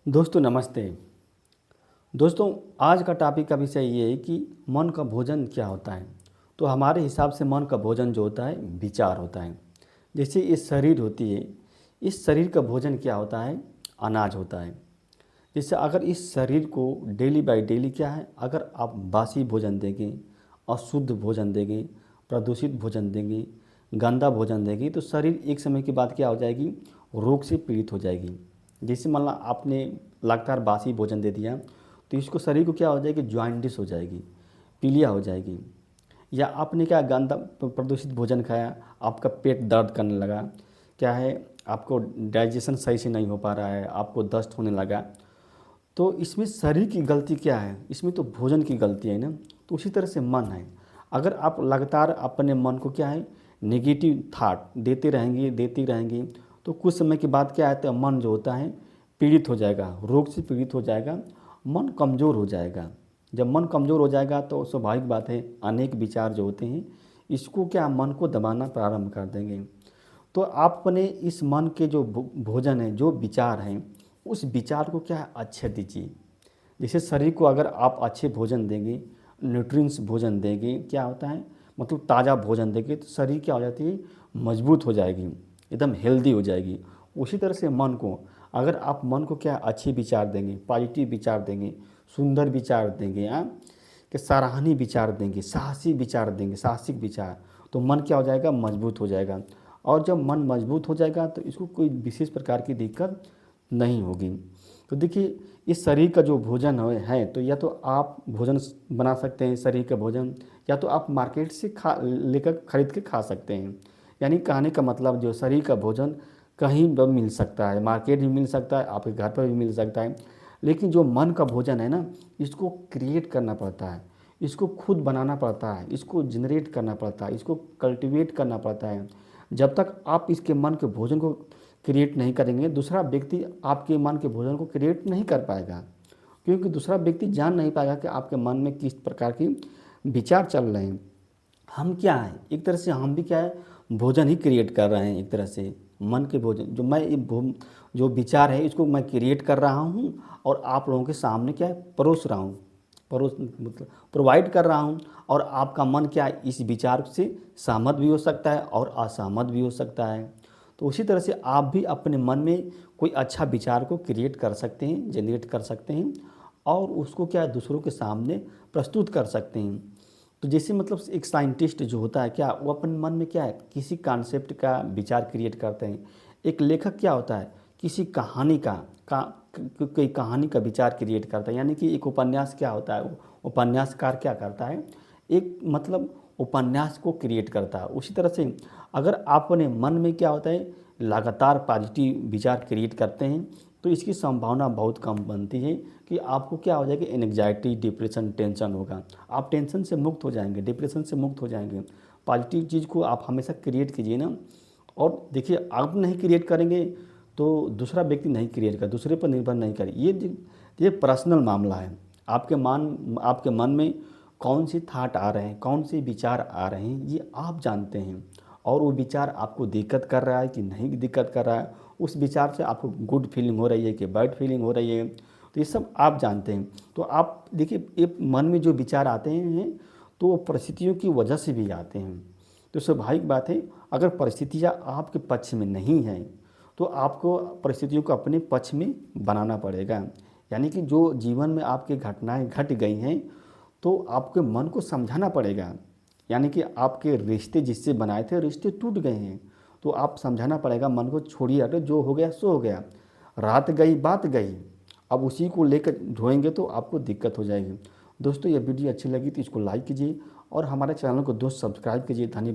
दोस्तों नमस्ते। दोस्तों आज का टॉपिक का विषय ये है कि मन का भोजन क्या होता है। तो हमारे हिसाब से मन का भोजन जो होता है विचार होता है। जैसे ये शरीर होती है, इस शरीर का भोजन क्या होता है, अनाज होता है। जैसे अगर इस शरीर को डेली बाय डेली क्या है, अगर आप बासी भोजन देंगे, अशुद्ध भोजन देंगे, प्रदूषित भोजन देंगे, गंदा भोजन देंगे, तो शरीर एक समय के बाद क्या हो जाएगी, रोग से पीड़ित हो जाएगी। जैसे मान लो आपने लगातार बासी भोजन दे दिया, तो इसको शरीर को क्या हो जाएगी, जॉइंटिस हो जाएगी, पीलिया हो जाएगी। या आपने क्या गंदा प्रदूषित भोजन खाया, आपका पेट दर्द करने लगा, क्या है, आपको डाइजेशन सही से नहीं हो पा रहा है, आपको दस्त होने लगा। तो इसमें शरीर की गलती क्या है, इसमें तो भोजन की गलती है ना। तो उसी तरह से मन है, अगर आप लगातार अपने मन को क्या है, नेगेटिव थाट देते रहेंगे, तो कुछ समय के बाद क्या है, मन जो होता है पीड़ित हो जाएगा, रोग से पीड़ित हो जाएगा, मन कमज़ोर हो जाएगा। जब मन कमज़ोर हो जाएगा तो स्वाभाविक बात है अनेक विचार जो होते हैं इसको क्या, मन को दबाना प्रारंभ कर देंगे। तो आप अपने इस मन के जो भोजन है, जो विचार हैं, उस विचार को क्या है, अच्छे दीजिए। जैसे शरीर को अगर आप अच्छे भोजन देंगे, न्यूट्रिएंट्स भोजन देंगे, क्या होता है, मतलब ताज़ा भोजन देंगे, तो शरीर क्या हो जाती है, मजबूत हो जाएगी, एकदम हेल्दी हो जाएगी। उसी तरह से मन को, अगर आप मन को क्या अच्छे विचार देंगे, पॉजिटिव विचार देंगे, सुंदर विचार देंगे, कि सराहनीय विचार देंगे, साहसी विचार देंगे, साहसिक विचार, तो मन क्या हो जाएगा, मजबूत हो जाएगा। और जब मन मजबूत हो जाएगा तो इसको कोई विशेष प्रकार की दिक्कत नहीं होगी। तो देखिए इस शरीर का जो भोजन है, तो या तो आप भोजन बना सकते हैं शरीर का भोजन, या तो आप मार्केट से लेकर खरीद के खा सकते हैं। यानी कहने का मतलब जो शरीर का भोजन कहीं भी मिल सकता है, मार्केट भी मिल सकता है, आपके घर पर भी मिल सकता है। लेकिन जो मन का भोजन है ना, इसको क्रिएट करना पड़ता है, इसको खुद बनाना पड़ता है, इसको जनरेट करना पड़ता है, इसको कल्टीवेट करना पड़ता है। जब तक आप इसके मन के भोजन को क्रिएट नहीं करेंगे, दूसरा व्यक्ति आपके मन के भोजन को क्रिएट नहीं कर पाएगा, क्योंकि दूसरा व्यक्ति जान नहीं पाएगा कि आपके मन में किस प्रकार की विचार चल रहे हैं। हम क्या हैं, एक तरह से हम भी क्या है, भोजन ही क्रिएट कर रहे हैं। एक तरह से मन के भोजन जो जो विचार है इसको मैं क्रिएट कर रहा हूँ, और आप लोगों के सामने क्या है, परोस रहा हूँ, परोस मतलब प्रोवाइड कर रहा हूँ। और आपका मन क्या है, इस विचार से सहमत भी हो सकता है और असहमत भी हो सकता है। तो उसी तरह से आप भी अपने मन में कोई अच्छा विचार को क्रिएट कर सकते हैं, जनरेट कर सकते हैं, और उसको क्या है, दूसरों के सामने प्रस्तुत कर सकते हैं। तो जैसे मतलब एक साइंटिस्ट जो होता है क्या, वो अपने मन में क्या है, किसी कॉन्सेप्ट का विचार क्रिएट करते हैं। एक लेखक क्या होता है, किसी कहानी का कोई कहानी का विचार क्रिएट करता है। यानी कि एक उपन्यास क्या होता है, उपन्यासकार क्या करता है, एक मतलब उपन्यास को क्रिएट करता है। उसी तरह से अगर आप अपने मन में क्या होता है, लगातार पॉजिटिव विचार क्रिएट करते हैं, तो इसकी संभावना बहुत कम बनती है कि आपको क्या हो जाएगा, एंग्जाइटी, डिप्रेशन, टेंशन होगा। आप टेंशन से मुक्त हो जाएंगे, डिप्रेशन से मुक्त हो जाएंगे। पॉजिटिव चीज़ को आप हमेशा क्रिएट कीजिए ना। और देखिए आप नहीं क्रिएट करेंगे तो दूसरा व्यक्ति नहीं क्रिएट कर, दूसरे पर निर्भर नहीं करे। ये पर्सनल मामला है। आपके मन में कौन सी थाट आ रहे हैं, कौन से विचार आ रहे हैं, ये आप जानते हैं। और वो विचार आपको दिक्कत कर रहा है कि नहीं दिक्कत कर रहा है, उस विचार से आपको गुड फीलिंग हो रही है कि बैड फीलिंग हो रही है, तो ये सब आप जानते हैं। तो आप देखिए ये मन में जो विचार आते हैं तो वो परिस्थितियों की वजह से भी आते हैं। तो स्वाभाविक बात है, अगर परिस्थितियाँ आपके पक्ष में नहीं हैं तो आपको परिस्थितियों को अपने पक्ष में बनाना पड़ेगा। यानी कि जो जीवन में आपकी घटनाएं घट गई हैं तो आपके मन को समझाना पड़ेगा। यानी कि आपके रिश्ते जिससे बनाए थे, रिश्ते टूट गए हैं, तो आप समझाना पड़ेगा मन को, छोड़िए हटो, जो हो गया सो हो गया, रात गई बात गई, अब उसी को लेकर ढोएंगे तो आपको दिक्कत हो जाएगी। दोस्तों ये वीडियो अच्छी लगी तो इसको लाइक कीजिए और हमारे चैनल को दोस्त सब्सक्राइब कीजिए। धन्यवाद।